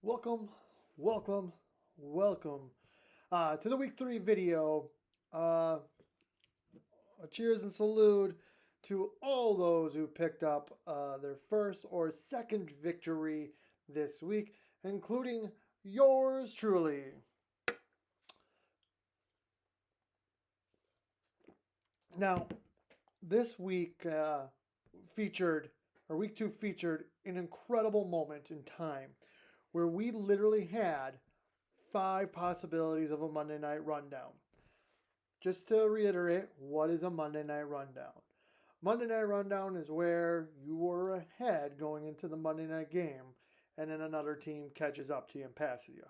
Welcome, welcome, welcome to the week 3 video. A cheers and salute to all those who picked up their first or second victory this week, including yours truly. Now, this week week 2 featured an incredible moment in time where we literally had 5 possibilities of a Monday night rundown. Just to reiterate, what is a Monday night rundown? Monday night rundown is where you were ahead going into the Monday night game, and then another team catches up to you and passes you.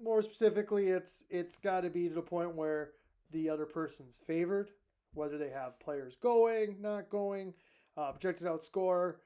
More specifically, it's got to be to the point where the other person's favored, whether they have players going, not going, projected out score.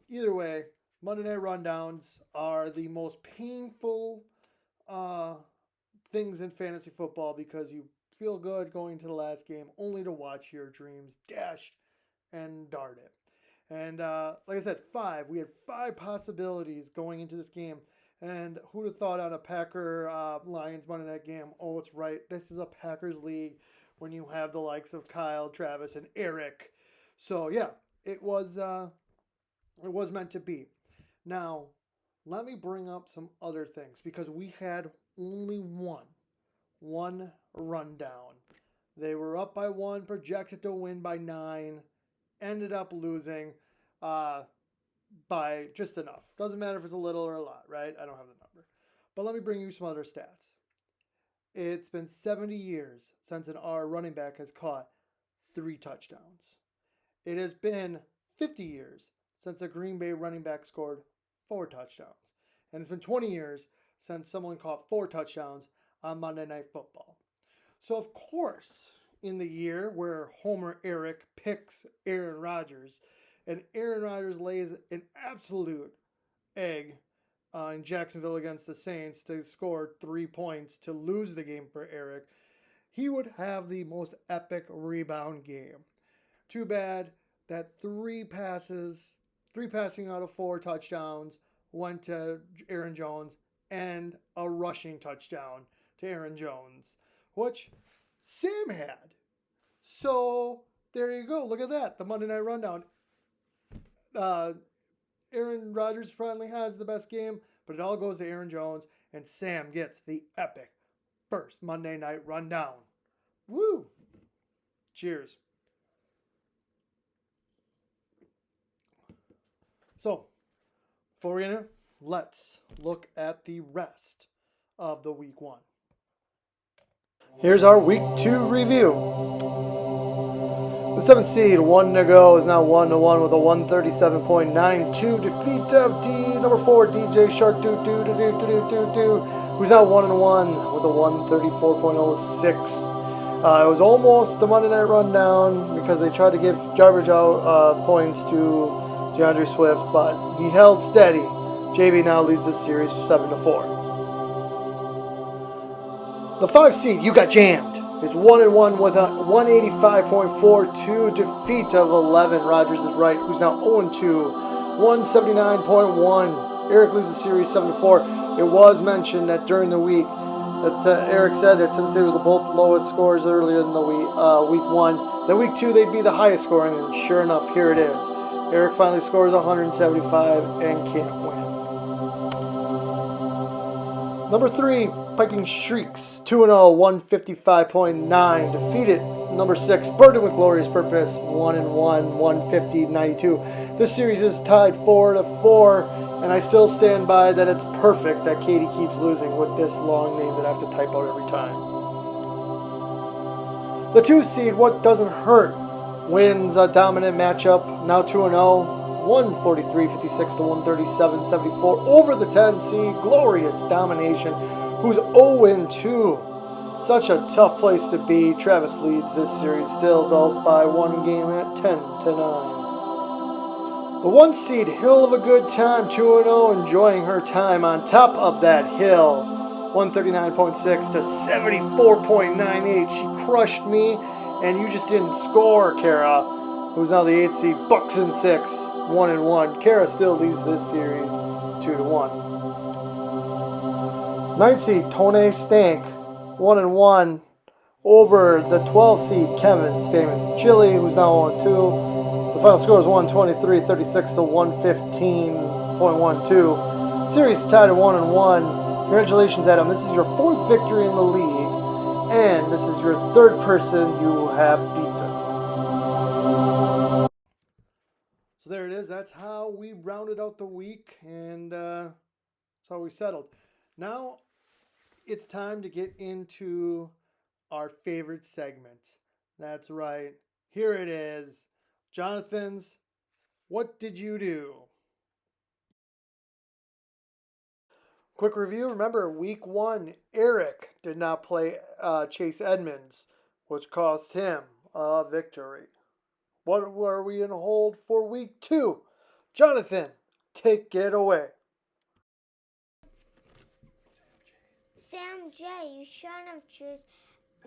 Either way, Monday night rundowns are the most painful things in fantasy football because you feel good going to the last game only to watch your dreams dashed and darted. And like I said, we had 5 possibilities going into this game. And who'd have thought on a Packer-Lions Monday night game, oh, it's right, this is a Packers league when you have the likes of Kyle, Travis, and Eric. So, yeah, it was meant to be. Now, let me bring up some other things because we had only one rundown. They were up by 1, projected to win by 9, ended up losing by just enough. Doesn't matter if it's a little or a lot, right? I don't have the number. But let me bring you some other stats. It's been 70 years since our running back has caught 3 touchdowns. It has been 50 years since a Green Bay running back scored 4 touchdowns. And it's been 20 years since someone caught 4 touchdowns on Monday Night Football. So, of course, in the year where Homer Eric picks Aaron Rodgers, and Aaron Rodgers lays an absolute egg in Jacksonville against the Saints to score 3 points to lose the game for Eric, he would have the most epic rebound game. Too bad that 3 passing out of 4 touchdowns went to Aaron Jones and a rushing touchdown to Aaron Jones, which Sam had. So there you go. Look at that. The Monday Night Rundown. Aaron Rodgers finally has the best game, but it all goes to Aaron Jones, and Sam gets the epic first Monday Night Rundown. Woo! Cheers. So, before we enter, let's look at the rest of the week 1. Here's our week 2 review. The 7th seed, 1 to go, is now 1-1 with a 137.92 defeat of number 4, DJ Shark who's now 1-1 with a 134.06. It was almost the Monday Night Rundown because they tried to give garbage out points to DeAndre Swift, but he held steady. JB now leads this series 7-4. The 5 seed, You Got Jammed, is 1-1 with a 185.42 defeat of 11. Rodgers is right, who's now 0-2, 179.1. Eric leads the series 7-4. It was mentioned that during the week, Eric said that since they were the both lowest scores earlier in the week 1, then week 2 they'd be the highest scoring, and sure enough, here it is. Eric finally scores 175 and can't win. Number 3, Piping Shrieks, 2-0, 155.9, defeated number 6, Burden with Glorious Purpose, 1-1, 150.92. This series is tied 4-4, and I still stand by that it's perfect that Katie keeps losing with this long name that I have to type out every time. The 2 seed, What Doesn't Hurt, wins a dominant matchup, now 2-0, 143.56 to 137.74 over the 10 seed, Glorious Domination, who's 0-2. Such a tough place to be. Travis leads this series still, though, by 1 game at 10-9. The 1 seed, Hill of a Good Time, 2-0, enjoying her time on top of that hill. 139.6 to 74.98. She crushed me, and you just didn't score, Kara, who's now the 8th seed, Bucks and 6, 1-1. Kara still leads this series 2-1. 9 seed Tony Stank, 1-1 over the 12 seed Kevin's Famous Chili, who's now 1-2. The final score is 123-36 to 115.12. Series tied at 1-1. Congratulations, Adam. This is your 4th victory in the league, and this is your 3rd person you have beaten. So there it is. That's how we rounded out the week, and that's how we settled. Now it's time to get into our favorite segment. That's right. Here it is. Jonathan's What Did You Do? Quick review. Remember, week 1, Eric did not play Chase Edmonds, which cost him a victory. What were we in hold for week 2? Jonathan, take it away. Sam J, you shouldn't have chosen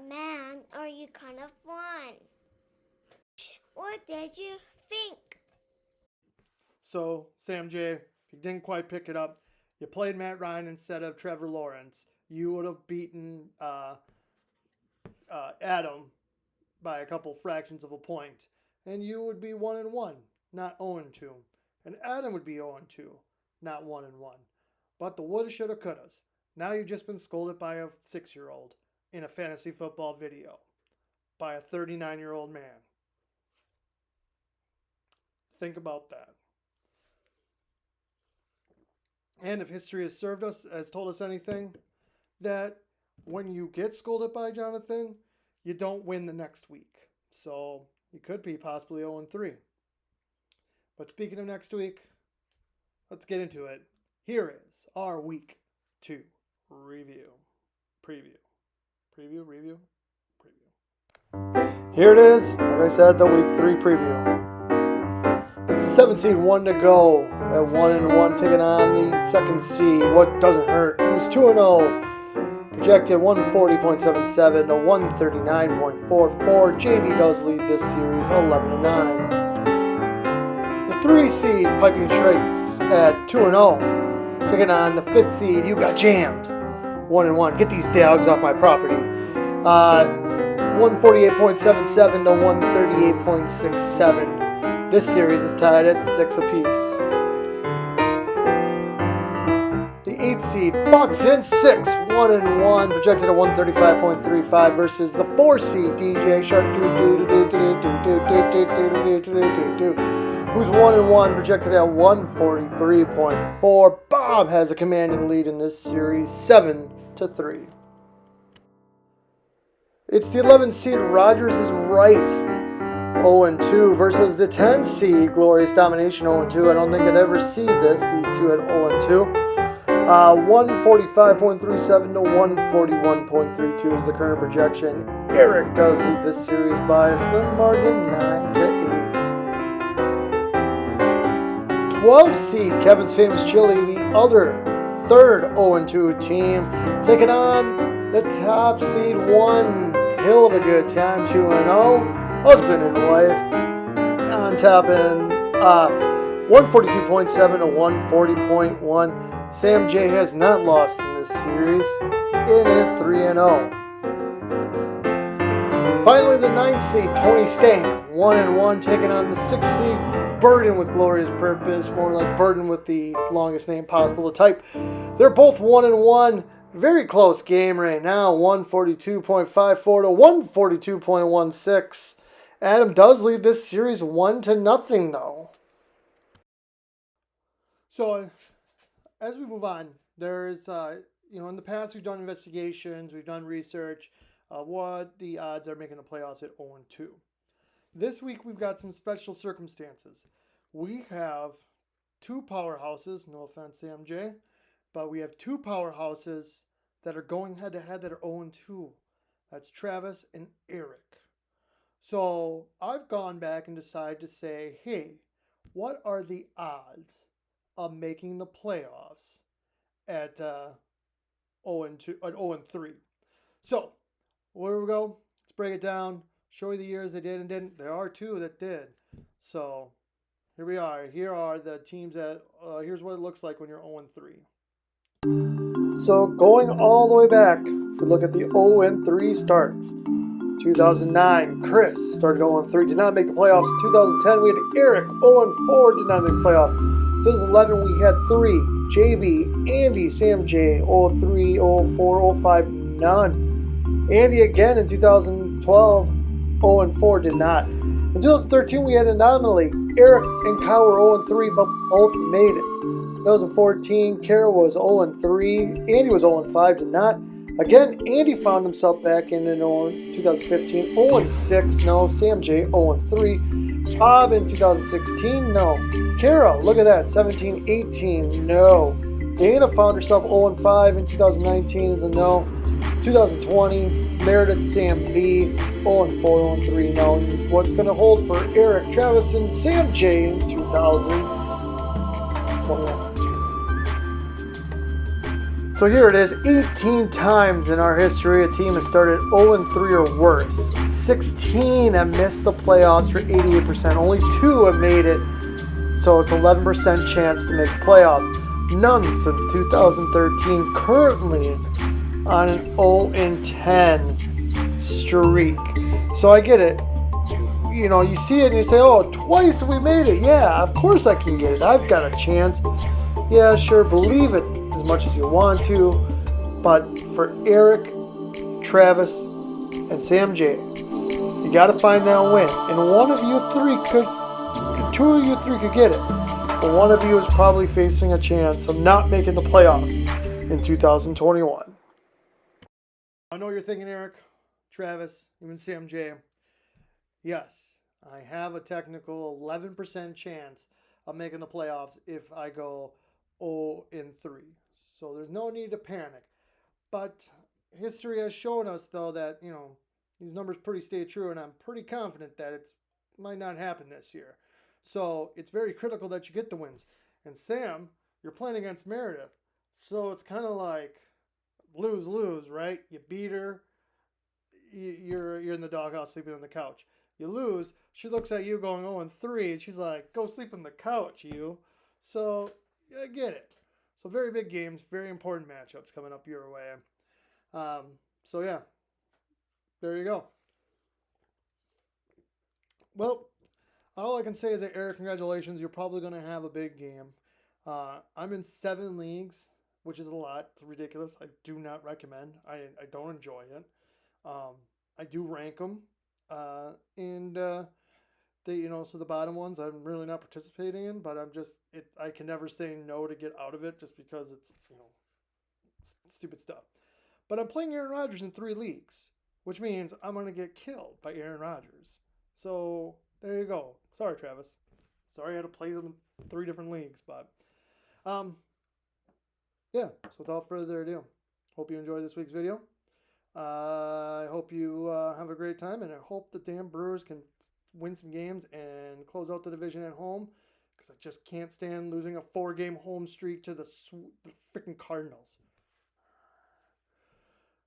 man, or you kind of won. What did you think? So, Sam J, if you didn't quite pick it up, you played Matt Ryan instead of Trevor Lawrence. You would have beaten Adam by a couple fractions of a point, and you would be 1-1, not 0-2. And Adam would be 0-2, not 1-1. But the woulda, shoulda, couldas. Now you've just been scolded by a 6-year-old in a fantasy football video by a 39-year-old man. Think about that. And if history has told us anything, that when you get scolded by Jonathan, you don't win the next week. So you could be possibly 0-3. But speaking of next week, let's get into it. Here is our week 2 review. Preview. Here it is. Like I said, the week 3 preview. It's the 7th seed, 1 to go. At 1-1, taking on the 2nd seed. What doesn't hurt? It was 2-0. Projected 140.77 to 139.44. JB does lead this series 11-9. The 3 seed, Piping Shrikes, at 2-0. Taking on the 5th seed, You Got Jammed. 1-1. Get these dogs off my property. 148.77 to 138.67. This series is tied at 6 apiece. The 8th seed, Bucks in 6, 1-1, projected at 135.35 versus the 4 seed, DJ Shark, who's 1-1, projected at 143.4. Bob has a commanding lead in this series, 7-3. It's the 11th seed, Rogers is right. 0-2 versus the 10th seed, Glorious Domination 0-2. I don't think I'd ever see this. These two at 0-2. 145.37 to 141.32 is the current projection. Eric does lead this series by a slim margin, 9-8. 12th seed, Kevin's Famous Chili, the other 3rd 0-2 team, taking on the top seed, 1 hill of a good time, 2-0. Husband and wife on top in 142.7 to 140.1. Sam J has not lost in this series. It is 3-0. Finally, the 9th seed, Tony Stank, 1-1, taking on the 6th seed, Burden with Glorious Purpose, more like Burden with the longest name possible to type. They're both 1-1. Very close game right now, 142.54 to 142.16. Adam does lead this series 1-0 though. So as we move on, there's in the past we've done investigations, we've done research, what the odds are making the playoffs at 0-2. This week we've got some special circumstances. We have 2 powerhouses, no offense Sam J, but we have 2 powerhouses that are going head to head that are 0-2. That's Travis and Eric. So I've gone back and decided to say, hey, what are the odds of making the playoffs at 0-2 at 0-3? So where we go? Let's break it down. Show you the years they did and didn't. There are 2 that did. So here we are. Here are the teams that. Here's what it looks like when you're 0-3. So going all the way back, if we look at the 0-3 starts, 2009, Chris started 0-3, did not make the playoffs. 2010, we had Eric, 0-4, did not make the playoffs. 2011, we had 3, JB, Andy, Sam J, 0-3, 0-4, 0-5, none. Andy again in 2012, 0-4, did not. In 2013, we had an anomaly. Eric and Kyle were 0-3, but both made it. 2014, Kara was 0-3, Andy was 0-5, did not. Again, Andy found himself back in 2015, 0-6, no. Sam J, 0-3. Bob in 2016, no. Kara, look at that, 17-18, no. Dana found herself 0-5 in 2019 is a no. 2020, Meredith, Sam B, 0-4, 0-3, no. What's going to hold for Eric, Travis, and Sam J in 2021? So here it is, 18 times in our history a team has started 0-3 or worse. 16 have missed the playoffs for 88%. Only 2 have made it, so it's 11% chance to make the playoffs. None since 2013, currently on an 0-10 streak. So I get it. You know, you see it and you say, oh, twice we made it. Yeah, of course I can get it. I've got a chance. Yeah, sure, believe it as much as you want to, but for Eric, Travis, and Sam J, you got to find that win. And one of you three could, 2 of you three could get it, but one of you is probably facing a chance of not making the playoffs in 2021. I know you're thinking, Eric, Travis, even Sam J. Yes, I have a technical 11% chance of making the playoffs if I go 0-3. So there's no need to panic. But history has shown us, though, that, you know, these numbers pretty stay true, and I'm pretty confident that it might not happen this year. So it's very critical that you get the wins. And Sam, you're playing against Meredith. So it's kind of like lose-lose, right? You beat her, you're in the doghouse sleeping on the couch. You lose, she looks at you going 0-3, and she's like, go sleep on the couch, you. So I get it. So very big games, very important matchups coming up your way. So yeah, there you go. Well, all I can say is that, Eric, congratulations. You're probably going to have a big game. I'm in 7 leagues, which is a lot. It's ridiculous. I do not recommend. I don't enjoy it. I do rank them. So the bottom ones I'm really not participating in, but I can never say no to get out of it just because it's, stupid stuff. But I'm playing Aaron Rodgers in 3 leagues, which means I'm going to get killed by Aaron Rodgers. So there you go. Sorry, Travis. Sorry I had to play them in 3 different leagues, but yeah, so without further ado, hope you enjoyed this week's video. I hope you have a great time, and I hope the damn Brewers can win some games and close out the division at home, because I just can't stand losing a 4-game home streak to the freaking Cardinals.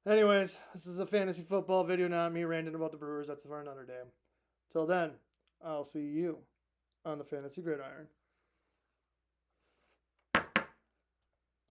Anyways, this is a fantasy football video, not me ranting about the Brewers. That's for another day. Till then, I'll see you on the Fantasy Gridiron.